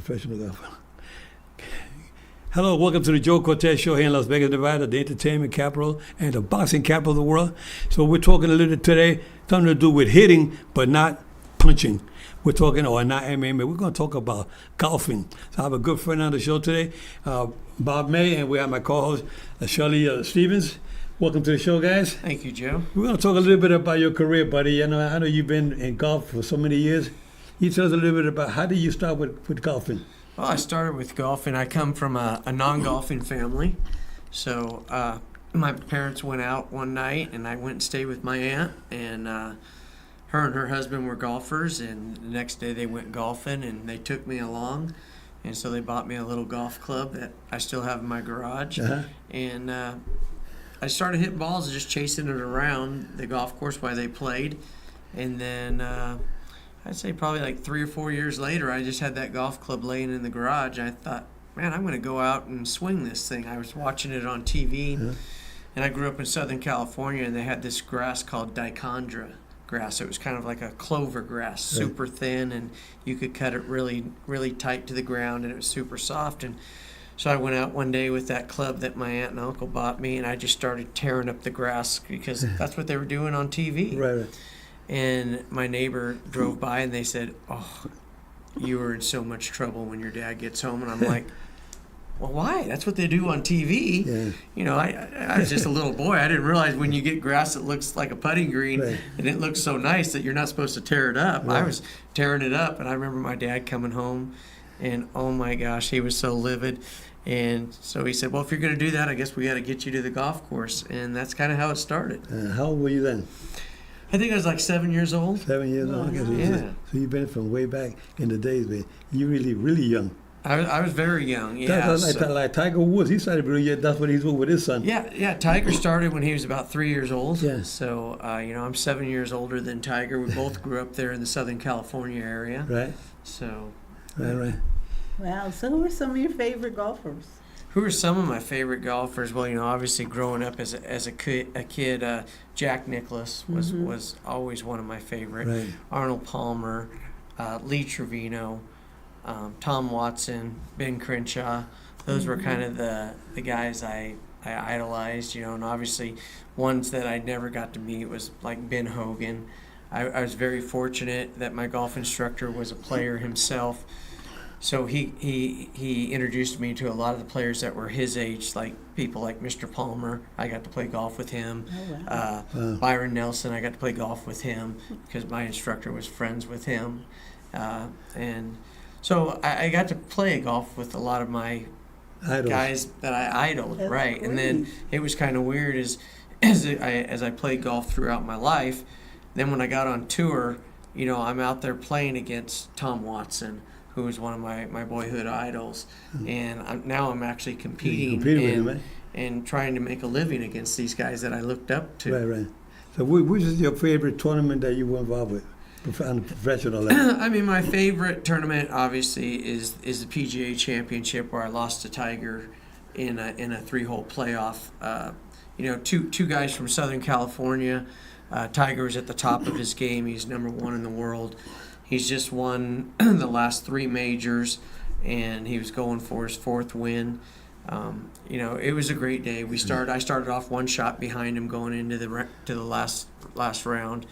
professional golfer. Hello, welcome to the Joe Cortez Show here in Las Vegas, Nevada, the entertainment capital and the boxing capital of the world. So we're talking a little bit today, something to do with hitting, but not punching. We're talking, or not MMA, we're going to talk about golfing. So I have a good friend on the show today, Bob May, and we have my co-host, Shelly Stevens. Welcome to the show, guys. Thank you, Joe. We're going to talk a little bit about your career, buddy. I know you've been in golf for so many years. You tell us a little bit about how did you start with golfing? Well, I started with golfing. I come from a non-golfing family. So my parents went out one night, and I went and stayed with my aunt. And her and her husband were golfers, and the next day they went golfing, and they took me along. And so they bought me a little golf club that I still have in my garage. Uh-huh. And I started hitting balls and just chasing it around the golf course while they played. And then I'd say probably like 3 or 4 years later, I just had that golf club laying in the garage. I thought, man, I'm going to go out and swing this thing. I was watching it on TV, and I grew up in Southern California, and they had this grass called dichondra grass. It was kind of like a clover grass, super thin, and you could cut it really, really tight to the ground, and it was super soft. And so I went out one day with that club that my aunt and uncle bought me, and I just started tearing up the grass because that's what they were doing on TV. Right. And my neighbor drove by, and they said, "Oh, you were in so much trouble when your dad gets home." And I'm like, well, why? That's what they do on TV. Yeah. You know, I was just a little boy. I didn't realize when you get grass that looks like a putting green and it looks so nice that you're not supposed to tear it up. Right. I was tearing it up, and I remember my dad coming home, and oh my gosh, he was so livid. And so he said, well, if you're going to do that, I guess we got to get you to the golf course. And that's kind of how it started. How old were you then? I think I was like 7 years old. 7 years old? Yeah. So you've been from way back in the days, man. You're really, really young. I was very young, yeah. That's like Tiger Woods. He started really young. That's what he's doing with his son. Yeah. Tiger started when he was about 3 years old. Yeah. So, I'm 7 years older than Tiger. We both grew up there in the Southern California area. Right. So. Right. Wow. So who are some of your favorite golfers? Who are some of my favorite golfers? Well, obviously growing up as a kid, Jack Nicklaus was always one of my favorite. Right. Arnold Palmer, Lee Trevino, Tom Watson, Ben Crenshaw. Those were kind of the guys I idolized, and obviously ones that I never got to meet was like Ben Hogan. I was very fortunate that my golf instructor was a player himself. So he introduced me to a lot of the players that were his age, like people like Mr. Palmer. I got to play golf with him. Oh, wow. Byron Nelson, I got to play golf with him because my instructor was friends with him. And so I got to play golf with a lot of my guys that I idoled, That's right? great. And then it was kind of weird as I played golf throughout my life. Then when I got on tour, I'm out there playing against Tom Watson, who was one of my boyhood idols, and now I'm actually competing and trying to make a living against these guys that I looked up to. Right. So which is your favorite tournament that you were involved with on the professional level? I mean, my favorite tournament obviously is the PGA Championship, where I lost to Tiger in a 3-hole playoff. Two guys from Southern California. Tiger was at the top of his game. He's number 1 in the world. He's just won the last 3 majors, and he was going for his 4th win. It was a great day. I started off 1 shot behind him going into the last round,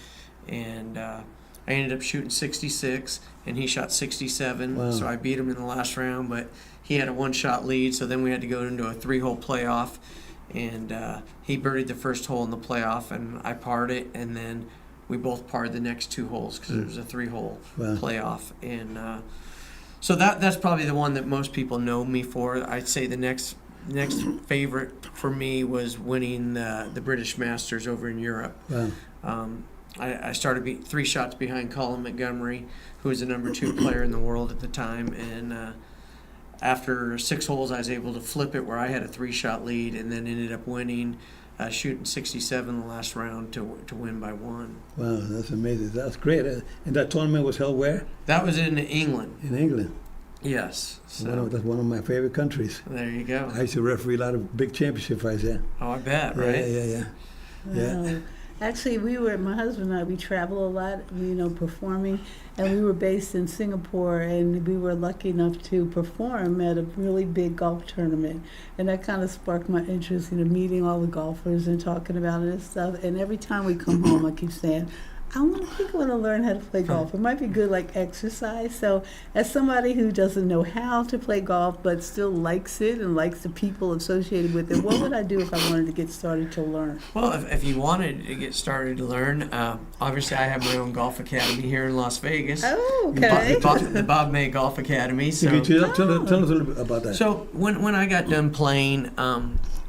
and I ended up shooting 66, and he shot 67. Wow. So I beat him in the last round, but he had a 1-shot lead. So then we had to go into a 3-hole playoff, and he birdied the first hole in the playoff, and I parred it, and then we both parred the next 2 holes because it was a 3-hole playoff. And so that's probably the one that most people know me for. I'd say the next favorite for me was winning the British Masters over in Europe. Wow. I started 3 shots behind Colin Montgomery, who was the number 2 player in the world at the time. And after 6 holes, I was able to flip it where I had a 3-shot lead, and then ended up winning, shooting 67 the last round to win by 1. Wow, that's amazing. That's great. And that tournament was held where? That was in England. In England. Yes. So That's one of my favorite countries. there you go. I used to referee a lot of big championship fights there. Oh, I bet, right? Yeah. Wow. Actually, my husband and I, we travel a lot, performing, and we were based in Singapore, and we were lucky enough to perform at a really big golf tournament. And that kind of sparked my interest in meeting all the golfers and talking about it and stuff. And every time we come home, I keep saying, I think I want to learn how to play golf. It might be good like exercise. So as somebody who doesn't know how to play golf but still likes it and likes the people associated with it, what would I do if I wanted to get started to learn? Well, if you wanted to get started to learn, obviously I have my own golf academy here in Las Vegas. Oh, okay. The Bob May Golf Academy. So, Tell us a little bit about that. So when I got done playing,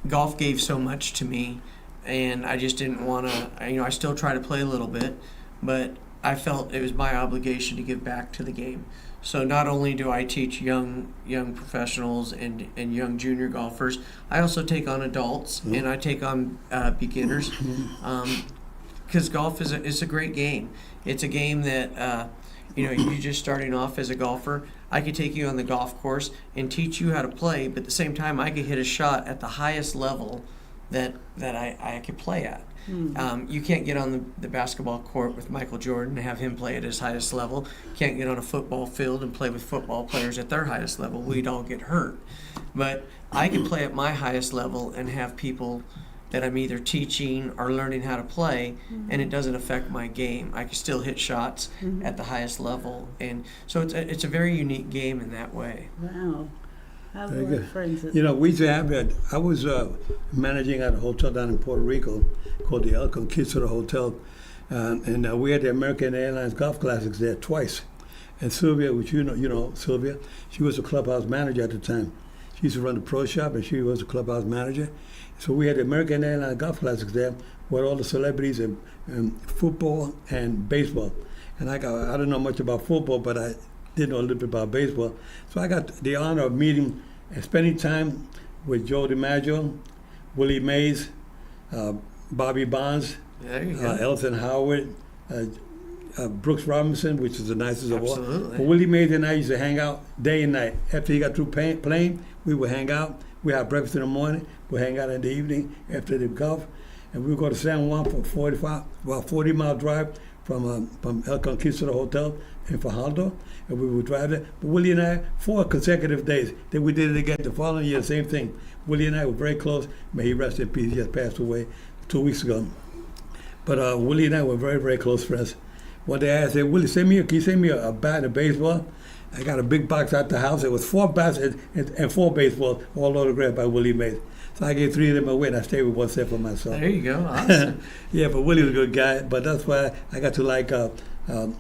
golf gave so much to me, and I just didn't want to. I still try to play a little bit, but I felt it was my obligation to give back to the game. So not only do I teach young professionals and young junior golfers, I also take on adults and I take on beginners, because golf is a great game. It's a game that you just starting off as a golfer. I could take you on the golf course and teach you how to play, but at the same time I could hit a shot at the highest level that I could play at. You can't get on the basketball court with Michael Jordan and have him play at his highest level. You can't get on a football field and play with football players at their highest level. We'd all get hurt. But I can play at my highest level and have people that I'm either teaching or learning how to play, and it doesn't affect my game. I can still hit shots at the highest level. And so it's a very unique game in that way. Wow. I Very love good. friends. We used to have it. I was managing at a hotel down in Puerto Rico called the El Conquistador Hotel, and we had the American Airlines Golf Classics there twice. And Sylvia, which you know Sylvia, she was a clubhouse manager at the time. She used to run the pro shop, and she was a clubhouse manager. So we had the American Airlines Golf Classics there with all the celebrities in football and baseball. And I don't know much about football, but I did know a little bit about baseball. So I got the honor of meeting and spending time with Joe DiMaggio, Willie Mays, Bobby Bonds, Elton Howard, Brooks Robinson, which is the nicest of all. Absolutely. But Willie Mays and I used to hang out day and night. After he got through playing, we would hang out. We had breakfast in the morning. We'd hang out in the evening after the golf. And we would go to San Juan for about 40-mile drive from El Conquistador Hotel in Fajardo, and we would drive there. But Willie and I, 4 consecutive days. Then we did it again the following year, same thing. Willie and I were very close. May he rest in peace. He just passed away 2 weeks ago. But Willie and I were very, very close friends. One day I said, Willie, can you send me a bat and baseball? I got a big box out the house. It was 4 bats and 4 baseballs, all autographed by Willie Mays. So I gave 3 of them away, and I stayed with 1 set for myself. There you go. Awesome. Yeah, but Willie's a good guy. But that's why I got to like the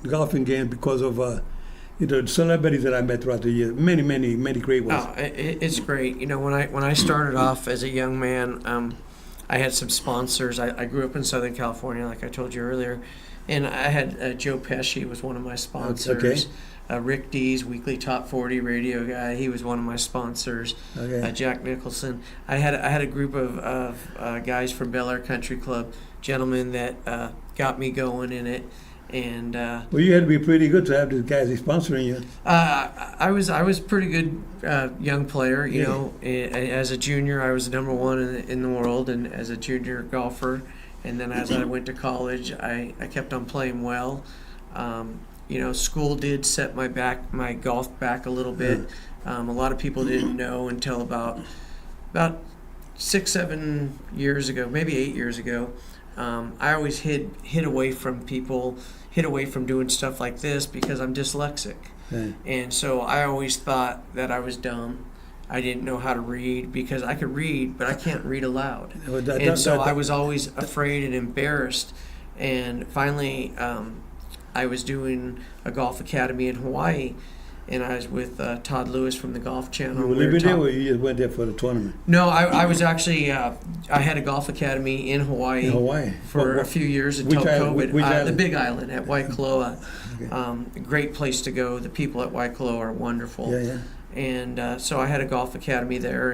golfing game, because of the celebrities that I met throughout the years. Many, many, many great ones. Oh, it's great. When I started off as a young man, I had some sponsors. I grew up in Southern California, like I told you earlier, and I had Joe Pesci was one of my sponsors. Okay. Rick Dees, Weekly Top 40 radio guy, he was one of my sponsors. Okay. Jack Nicholson. I had a group of guys from Bel Air Country Club, gentlemen that got me going in it. And well, you had to be pretty good to have these guys sponsoring you. I was a pretty good young player. You know, as a junior, I was number 1 in the world, and as a junior golfer. And then as I went to college, I kept on playing well. School did set my golf back a little bit. A lot of people didn't know until about 6-7 years ago, maybe 8 years ago. I always hid away from people, hid away from doing stuff like this because I'm dyslexic. Right. And so I always thought that I was dumb. I didn't know how to read because I could read, but I can't read aloud. I was always afraid and embarrassed. And finally, I was doing a golf academy in Hawaii, and I was with Todd Lewis from the Golf Channel. You were living there, or you just went there for the tournament? No, I was actually, I had a golf academy in Hawaii. In Hawaii? For a few years until COVID. The Big Island at Waikoloa. Okay. A great place to go. The people at Waikoloa are wonderful. Yeah. And so I had a golf academy there,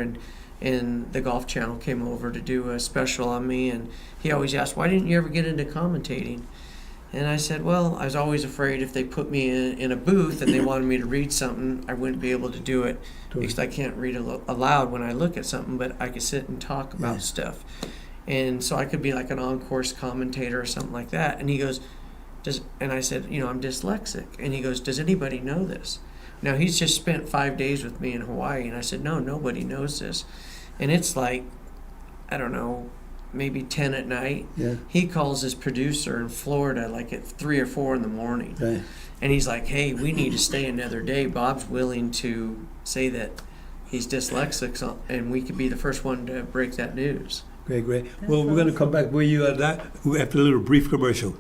and the Golf Channel came over to do a special on me, and he always asked, why didn't you ever get into commentating? And I said, well, I was always afraid if they put me in a booth and they wanted me to read something, I wouldn't be able to do it because I can't read aloud when I look at something, but I could sit and talk about stuff. And so I could be like an on-course commentator or something like that. And he goes, and I said, I'm dyslexic. And he goes, does anybody know this? Now, he's just spent 5 days with me in Hawaii. And I said, no, nobody knows this. And it's like, I don't know, maybe 10 at night. Yeah. He calls his producer in Florida like at 3 or 4 in the morning. Right. And he's like, hey, we need to stay another day. Bob's willing to say that he's dyslexic, and we could be the first one to break that news. Great. Well, we're going to come back with you at that after a little brief commercial.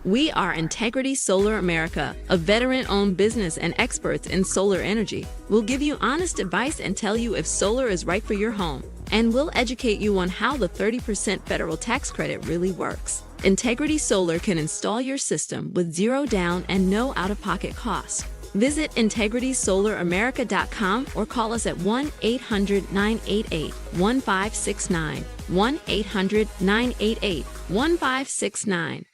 We are Integrity Solar America, a veteran-owned business and experts in solar energy. We'll give you honest advice and tell you if solar is right for your home. And we'll educate you on how the 30% federal tax credit really works. Integrity Solar can install your system with zero down and no out-of-pocket costs. Visit integritysolar.america.com or call us at 1-800-988-1569. 1-800-988-1569.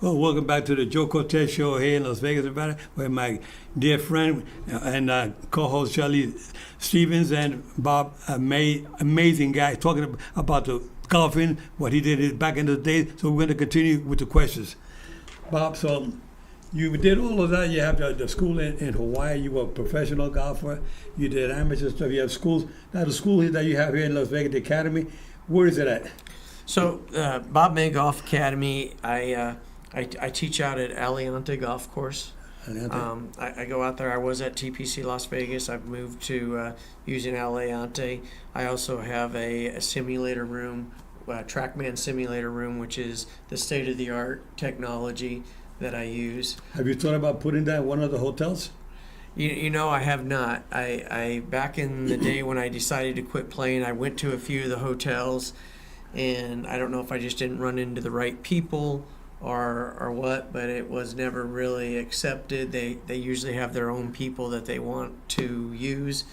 Well, welcome back to the Joe Cortez Show here in Las Vegas, Nevada, with my dear friend and co-host Shelly Stevens and Bob, amazing guy, talking about the golfing, what he did back in the day. So we're going to continue with the questions. Bob, so you did all of that. You have the school in Hawaii. You were a professional golfer. You did amateur stuff. You have schools. Now the school that you have here in Las Vegas, the Academy, where is it at? So Bob May Golf Academy, I teach out at Aliante Golf Course. I go out there. I was at TPC Las Vegas. I've moved to using Aliante. I also have a simulator room, TrackMan simulator room, which is the state-of-the-art technology that I use. Have you thought about putting that in one of the hotels? I have not. I back in the day when I decided to quit playing, I went to a few of the hotels, and I don't know if I just didn't run into the right people or what, but it was never really accepted. They usually have their own people that they want to use,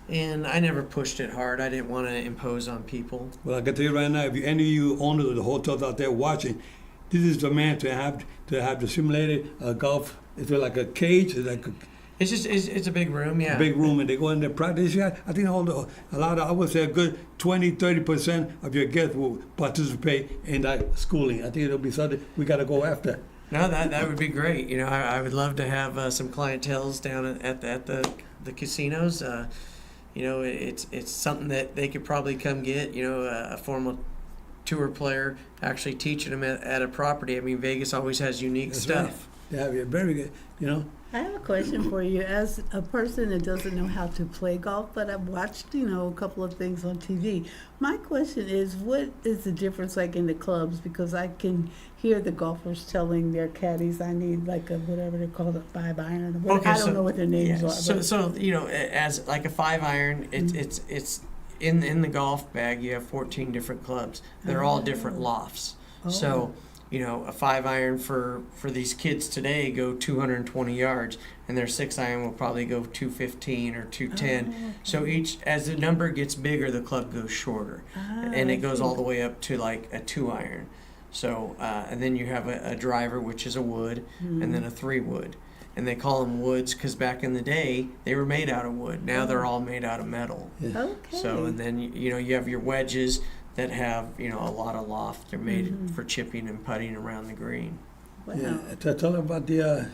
and I never pushed it hard. I didn't want to impose on people. Well, I can tell you right now, if any of you owners of the hotels out there watching, this is the man to have the simulated golf. Is it like a cage? Is like it's a big room, yeah. A big room, and they go in there practice. Yeah, I think I would say a good 20-30% of your guests will participate in that schooling. I think it'll be something we got to go after. No, that would be great. I would love to have some clienteles down at the casinos. It's something that they could probably come get. A formal tour player actually teaching them at a property. I mean, Vegas always has unique stuff. Right. Yeah, very good. I have a question for you. As a person that doesn't know how to play golf, but I've watched, a couple of things on TV. My question is, what is the difference like in the clubs? Because I can hear the golfers telling their caddies, I need like a, whatever they call it, 5-iron. I don't know what their names are. So as like a 5-iron, it's in the golf bag, you have 14 different clubs. They're all different lofts. Oh. So, a 5-iron for these kids today go 220 yards, and their 6-iron will probably go 215 or 210. Oh, okay. So as the number gets bigger, the club goes shorter, and it goes all the way up to like a 2-iron. So and then you have a driver, which is a wood, and then a 3-wood. And they call them woods because back in the day they were made out of wood. Now they're all made out of metal. Yeah. Okay. So and then you have your wedges that have a lot of loft. They're made for chipping and putting around the green. Wow. Yeah. Tell them about the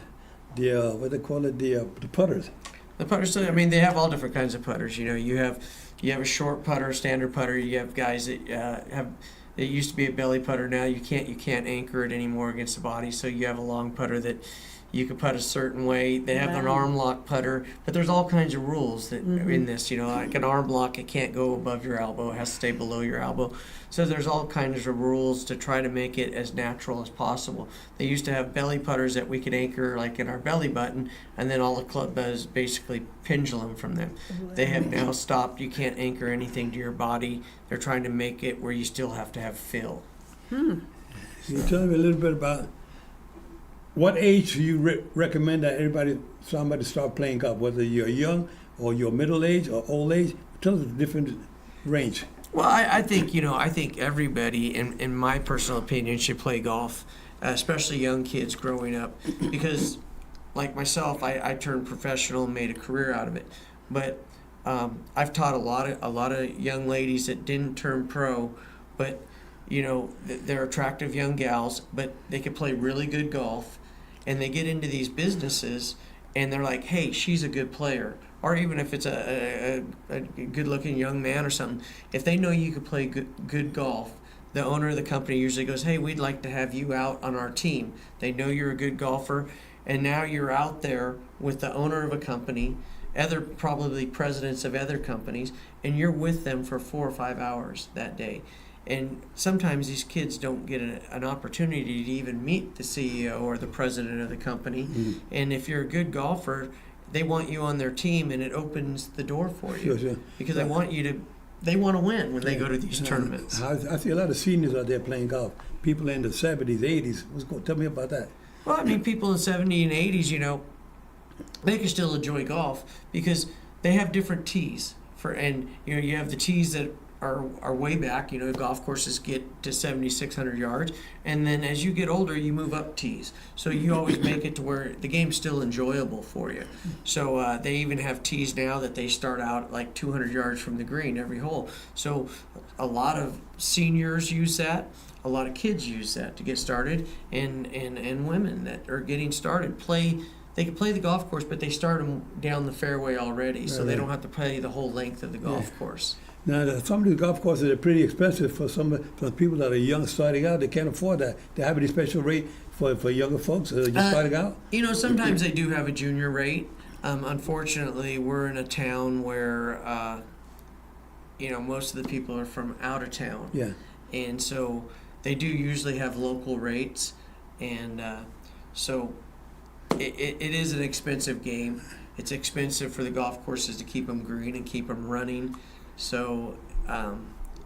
what they call it, the putters. The putters. So, they have all different kinds of putters. You have a short putter, standard putter. You have guys that have. It used to be a belly putter. Now you can't anchor it anymore against the body. So you have a long putter that you can putt a certain way. They have an arm lock putter, but there's all kinds of rules that in this. Like an arm lock, it can't go above your elbow. It has to stay below your elbow. So there's all kinds of rules to try to make it as natural as possible. They used to have belly putters that we could anchor like in our belly button, and then all the club does basically pendulum from them. They have now stopped. You can't anchor anything to your body. They're trying to make it where you still have to have fill. Can you tell me a little bit about what age do you recommend that somebody start playing golf, whether you're young or you're middle age or old age? Tell us the different range. Well, I think, I think everybody, in my personal opinion, should play golf, especially young kids growing up, because, like myself, I turned professional and made a career out of it. But I've taught a lot of young ladies that didn't turn pro, but they're attractive young gals, but they can play really good golf, and they get into these businesses, and they're like, hey, she's a good player. Or even if it's a good-looking young man or something, if they know you could play good golf, the owner of the company usually goes, hey, we'd like to have you out on our team. They know you're a good golfer, and now you're out there with the owner of a company, other probably presidents of other companies, and you're with them for 4 or 5 hours that day. And sometimes these kids don't get an opportunity to even meet the CEO or the president of the company. Mm-hmm. And if you're a good golfer, they want you on their team, and it opens the door for you. Sure. Because they want to win when they go to these tournaments. I see a lot of seniors out there playing golf. People in the 70s, 80s. Tell me about that. Well, I mean, people in the 70s and 80s, they can still enjoy golf because they have different tees. And you have the tees that are way back. Golf courses get to 7,600 yards, and then as you get older, you move up tees. So you always make it to where the game's still enjoyable for you. So they even have tees now that they start out like 200 yards from the green every hole. So a lot of seniors use that. A lot of kids use that to get started, and women that are getting started They can play the golf course, but they start them down the fairway already, so they don't have to play the whole length of the golf course. Now, some of these golf courses are pretty expensive for people that are young starting out. They can't afford that. They have any special rate for younger folks that are just starting out? Sometimes they do have a junior rate. Unfortunately, we're in a town where, most of the people are from out of town. Yeah. And so they do usually have local rates, and so it is an expensive game. It's expensive for the golf courses to keep them green and keep them running. So,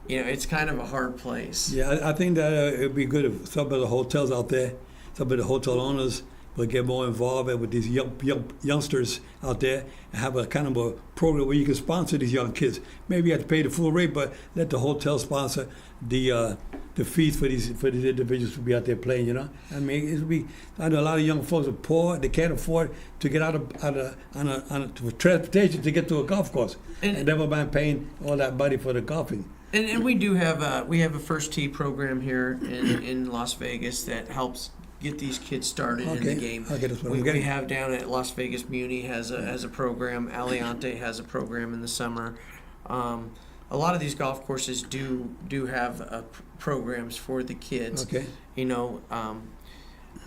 it's kind of a hard place. Yeah, I think that it would be good if some of the hotels out there, some of the hotel owners will get more involved with these youngsters out there and have a kind of a program where you can sponsor these young kids. Maybe you have to pay the full rate, but let the hotel sponsor the fees for these individuals to be out there playing. I mean, I know a lot of young folks are poor; they can't afford to get out of transportation to get to a golf course, and never mind paying all that money for the golfing. And we do have a first tee program here in Las Vegas that helps get these kids started in the game. Okay, that's what we have down at Las Vegas Muni has a program. Aliante has a program in the summer. A lot of these golf courses do have programs for the kids. Okay.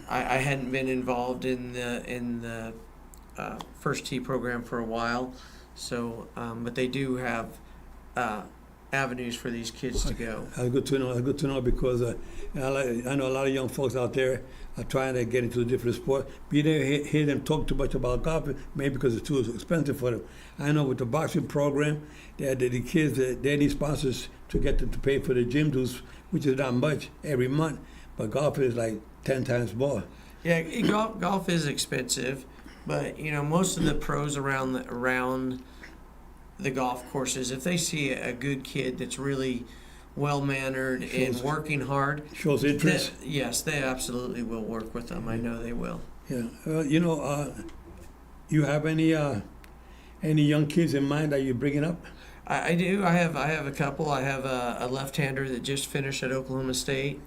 I hadn't been involved in the first tee program for a while, so but they do have avenues for these kids to go. That's good to know because I know a lot of young folks out there are trying to get into a different sport. But you never hear them talk too much about golf, maybe because it's too expensive for them. I know with the boxing program, the kids, they need sponsors to get them to pay for the gym dues, which is not much every month, but golf is like 10 times more. Yeah, golf is expensive, but most of the pros around the golf courses, if they see a good kid that's really well-mannered and working hard, shows interest. Yes, they absolutely will work with them. I know they will. Yeah, you have any young kids in mind that you're bringing up? I do. I have a couple. I have a left-hander that just finished at Oklahoma State.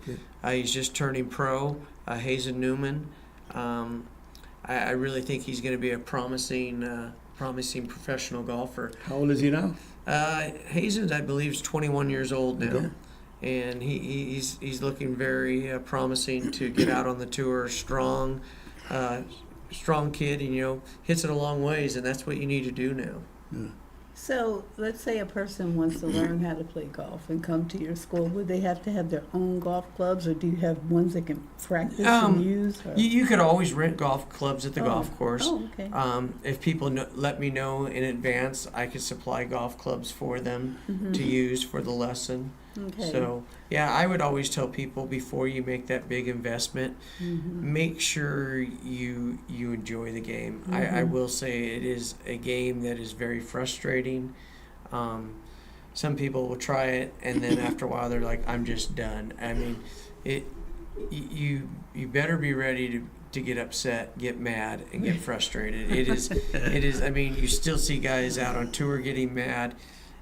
He's just turning pro, Hazen Newman. I really think he's going to be a promising professional golfer. How old is he now? Hazen, I believe, is 21 years old now. Okay. And he's looking very promising to get out on the tour. Strong kid, and hits it a long ways, and that's what you need to do now. Yeah. So let's say a person wants to learn how to play golf and come to your school. Would they have to have their own golf clubs, or do you have ones they can practice and use? You could always rent golf clubs at the golf course. Oh, okay. If people let me know in advance, I could supply golf clubs for them to use for the lesson. Okay. So, yeah, I would always tell people before you make that big investment, make sure you enjoy the game. I will say it is a game that is very frustrating. Some people will try it, and then after a while they're like, I'm just done. I mean, you better be ready to get upset, get mad, and get frustrated. It is. I mean, you still see guys out on tour getting mad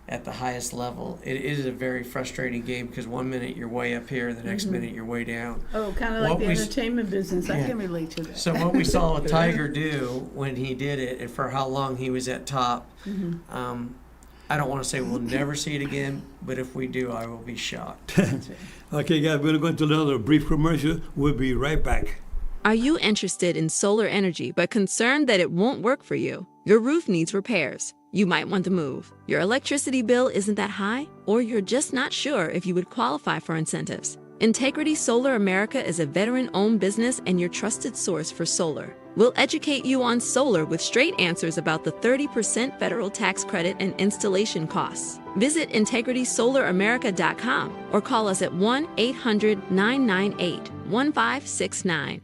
at the highest level. It is a very frustrating game because 1 minute you're way up here, the next minute you're way down. Oh, kind of like the entertainment business. I can relate to that. So what we saw Tiger do when he did it, and for how long he was at top, I don't want to say we'll never see it again, but if we do, I will be shocked. Okay, guys, we're going to another brief commercial. We'll be right back. Are you interested in solar energy but concerned that it won't work for you? Your roof needs repairs. You might want to move. Your electricity bill isn't that high, or you're just not sure if you would qualify for incentives. Integrity Solar America is a veteran-owned business and your trusted source for solar. We'll educate you on solar with straight answers about the 30% federal tax credit and installation costs. Visit integritysolar.america.com or call us at 1-800-998-1569.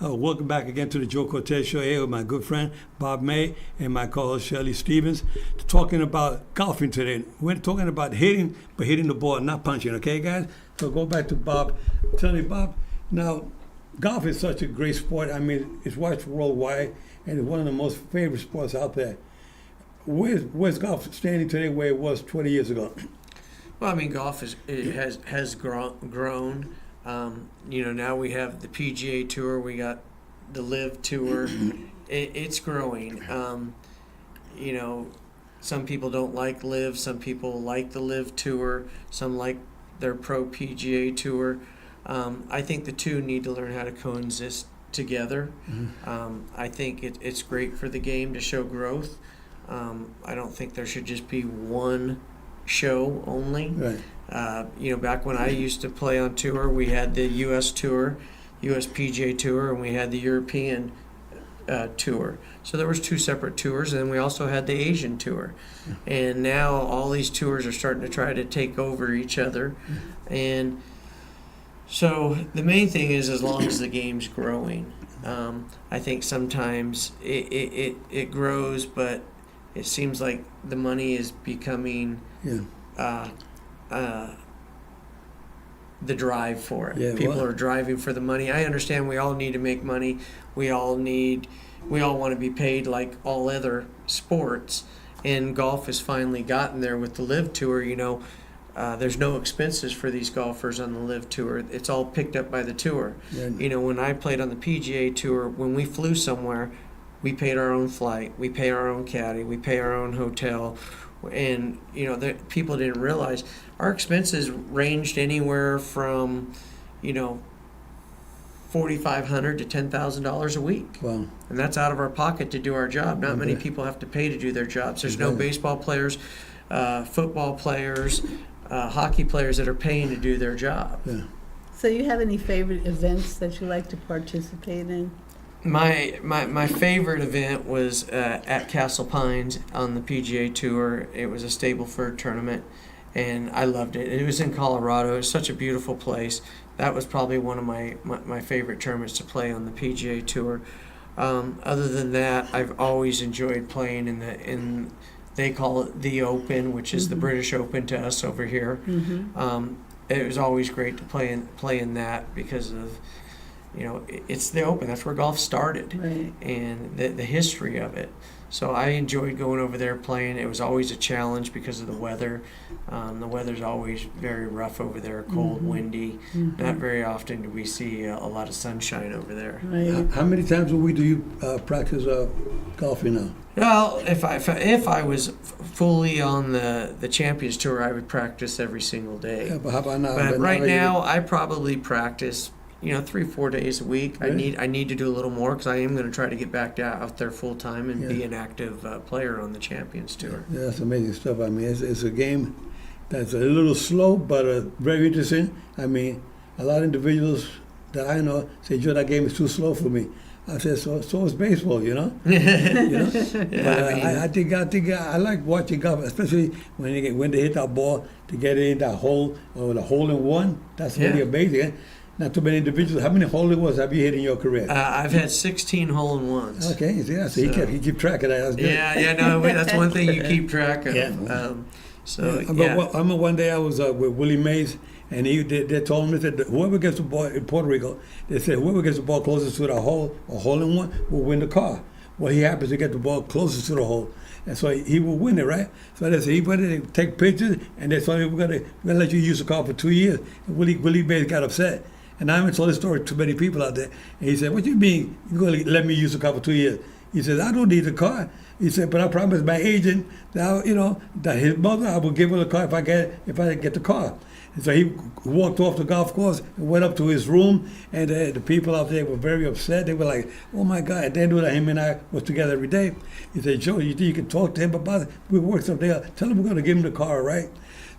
Welcome back again to the Joe Cortez Show here with my good friend Bob May and my co-host Shelly Stevens, talking about golfing today. We're talking about hitting, but hitting the ball, not punching, okay, guys? So go back to Bob. Tell me, Bob, now, golf is such a great sport. I mean, it's watched worldwide, and it's one of the most favorite sports out there. Where's golf standing today where it was 20 years ago? Well, I mean, golf has grown. Now we have the PGA Tour, we got the Live Tour. It's growing. Some people don't like Live, some people like the Live Tour, some like their Pro PGA Tour. I think the two need to learn how to coexist together. I think it's great for the game to show growth. I don't think there should just be one show only. Right. Back when I used to play on tour, we had the U.S. Tour, U.S. PGA Tour, and we had the European Tour. So there was two separate tours, and then we also had the Asian Tour. And now all these tours are starting to try to take over each other. And so the main thing is, as long as the game's growing, I think sometimes it grows, but it seems like the money is becoming the drive for it. Yeah, People are driving for the money. I understand we all need to make money. We all want to be paid like all other sports. And golf has finally gotten there with the Live Tour. There's no expenses for these golfers on the Live Tour. It's all picked up by the tour. Yeah. When I played on the PGA Tour, when we flew somewhere, we paid our own flight, we pay our own caddy, we pay our own hotel. And people didn't realize our expenses ranged anywhere from $4,500 to $10,000 a week. Wow. And that's out of our pocket to do our job. Not many people have to pay to do their jobs. There's no baseball players, football players, hockey players that are paying to do their job. Yeah. So you have any favorite events that you like to participate in? My favorite event was at Castle Pines on the PGA Tour. It was a Stableford tournament, and I loved it. It was in Colorado. It was such a beautiful place. That was probably one of my favorite tournaments to play on the PGA Tour. Other than that, I've always enjoyed playing in they call it the Open, which is the British Open to us over here. It was always great to play in that because of it's the Open. That's where golf started, Right. and the history of it. So I enjoyed going over there playing. It was always a challenge because of the weather. The weather's always very rough over there, cold, windy. Not very often do we see a lot of sunshine over there. Right. How many times a week do you practice golfing now? Well, if I was fully on the Champions Tour, I would practice every single day. Yeah, but how about now? But right now, I probably practice 3-4 days a week. Really? I need to do a little more because I am going to try to get back out there full time and be an active player on the Champions Tour. Yeah, that's amazing stuff. I mean, it's a game that's a little slow, but very interesting. I mean, a lot of individuals that I know say, Joe, that game is too slow for me. I said, so is baseball, you know. Yeah, But I like watching golf, especially when they hit that ball to get it in that hole or the hole in one. That's really Yeah. amazing. Eh? Not too many individuals. How many hole in ones have you hit in your career? I've had 16 hole-in-ones. Okay, yeah, so he keep track of that. That's good. No, that's one thing you keep track of. Yeah. So, I remember one day I was with Willie Mays, and they told him that whoever gets the ball in Puerto Rico, they said whoever gets the ball closest to the hole, a hole in one, will win the car. Well, he happens to get the ball closest to the hole, and so he will win it, right? So they said he went in and take pictures, and they told him we're gonna let you use the car for 2 years. And Willie Mays got upset, and I haven't told this story to many people out there. And he said, "What do you mean you're gonna let me use the car for 2 years?" He says, "I don't need the car." He said, "But I promised my agent that that his mother, I will give her the car if I get the car." And so he walked off the golf course and went up to his room, and the people out there were very upset. They were like, "Oh my God!" And they knew that him and I was together every day. He said, "Joe, you think you can talk to him about it? We work something out. Tell him we're going to give him the car, right?"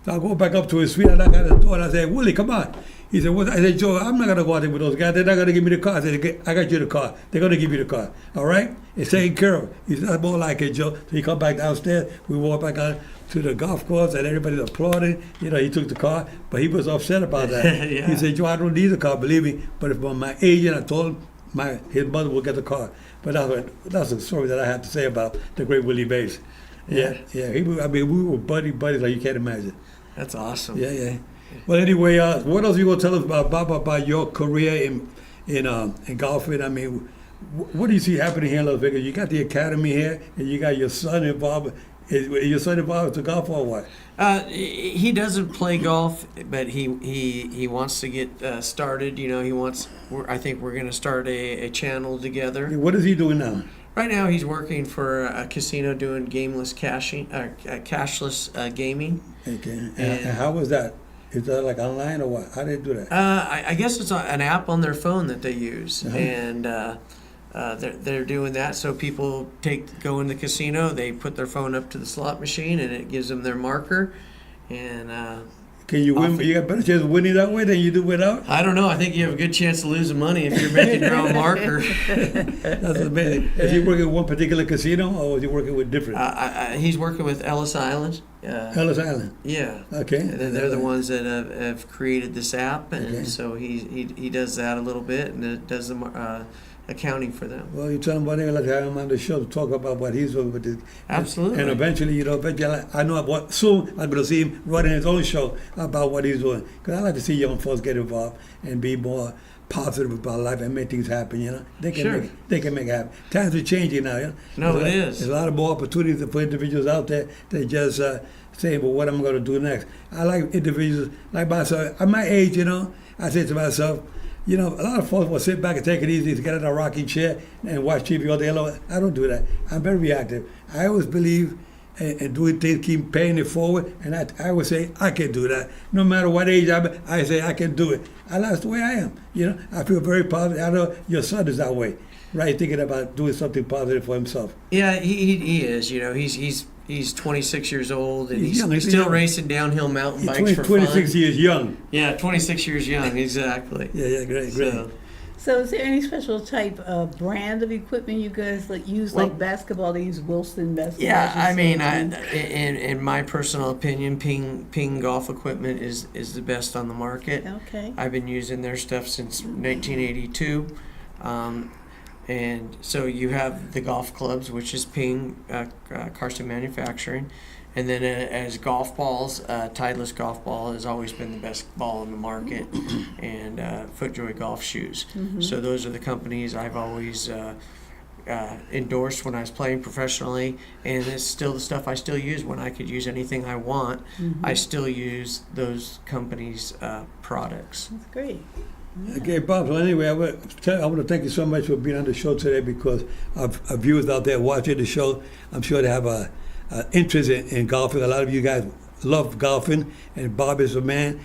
So I go back up to his suite, and I knock on the door, and I said, "Willie, come on." He said, "What?" I said, "Joe, I'm not going to go out there with those guys. They're not going to give me the car." I said, "I got you the car. They're going to give you the car. All right? It's taken care of." He said, "That's more like it, Joe." So he come back downstairs. We walk back out to the golf course, and everybody's applauding. He took the car, but he was upset about that. Yeah. He said, "Joe, I don't need the car, believe me. But if my agent, I told him his mother will get the car." But that's a story that I have to say about the great Willie Mays. Yeah. We were buddies like you can't imagine. That's awesome. Yeah. Well, anyway, what else you gonna tell us about your career in golfing? I mean, what do you see happening here in Las Vegas? You got the academy here, and you got your son involved. Is your son involved with golf or what? He doesn't play golf, but he wants to get started. He wants. I think we're going to start a channel together. What is he doing now? Right now, he's working for a casino doing cashless gaming. Okay. And how was that? Is that like online or what? How do they do that? I guess it's an app on their phone that they use, Uh-huh. and they're doing that. So people go in the casino, they put their phone up to the slot machine, and it gives them their marker. And Can you win? often- You got a better chance of winning that way than you do without? I don't know. I think you have a good chance of losing money if you're making your own marker. That's amazing. Is he working with one particular casino, or is he working with different? He's working with Ellis Island. Ellis Island. Yeah. Okay. They're the ones that have created this app, and Okay. so he does that a little bit, and it does the accounting for them. Well, you tell him about it. Let's have him on the show to talk about what he's doing with it. Absolutely. And eventually, I know soon I'm going to see him running his own show about what he's doing. Because I like to see young folks get involved and be more positive about life and make things happen. They can Sure. make it happen. Times are changing now. No, it is. There's a lot of more opportunities for individuals out there that just say, "Well, what am I going to do next?" I like individuals like myself. At my age, I say to myself, a lot of folks will sit back and take it easy to get in a rocking chair and watch TV all day long. I don't do that. I'm very reactive. I always believe in doing things, keep paying it forward, and I would say I can do that. No matter what age I'm at, I say I can do it. That's the way I am. I feel very positive. I know your son is that way, right? Thinking about doing something positive for himself. Yeah, he is. He's 26 years old, and He's young. he's He's still young. racing downhill mountain He's bikes for 26 fun. years young. Yeah, 26 years young, exactly. Yeah, great. So is there any special type of brand of equipment you guys use, Well- like basketball? They use Wilson basketball. Yeah, I mean, and in my personal opinion, Ping golf equipment is the best on the market. okay. I've been using their stuff since 1982. And so you have the golf clubs, which is Ping, Carson Manufacturing. And then as golf balls, Titleist golf ball has always been the best ball in the market, and FootJoy golf shoes. So those are the companies I've always endorsed when I was playing professionally, and it's still the stuff I still use. When I could use anything I want, I still use those companies' products. That's great. Okay, Bob. So anyway, I want to thank you so much for being on the show today, because our viewers out there watching the show, I'm sure they have a interest in golfing. A lot of you guys love golfing, and Bob is a man.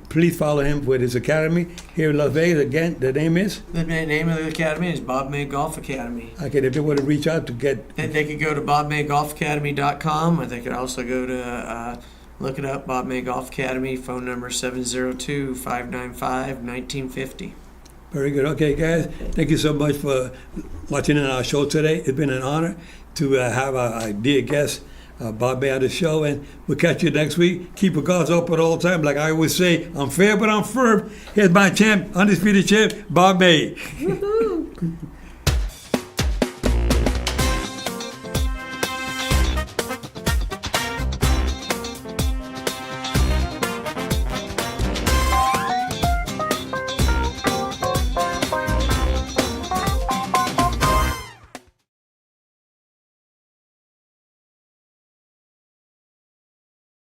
Please follow him with his academy here in Las Vegas. Again, the name is? The name of the academy is Bob May Golf Academy. Okay, if they want to reach out to get... They could go to bobmaygolfacademy.com, or they could also go to look it up, Bob May Golf Academy. Phone number 702-595-1950. Very good. Okay, guys, thank you so much for watching in our show today. It's been an honor to have our dear guest, Bob Bay, on the show, and we'll catch you next week. Keep your guards up at all time. Like I always say, I'm fair, but I'm firm. Here's my champ, undisputed champ, Bob Bay. Woohoo!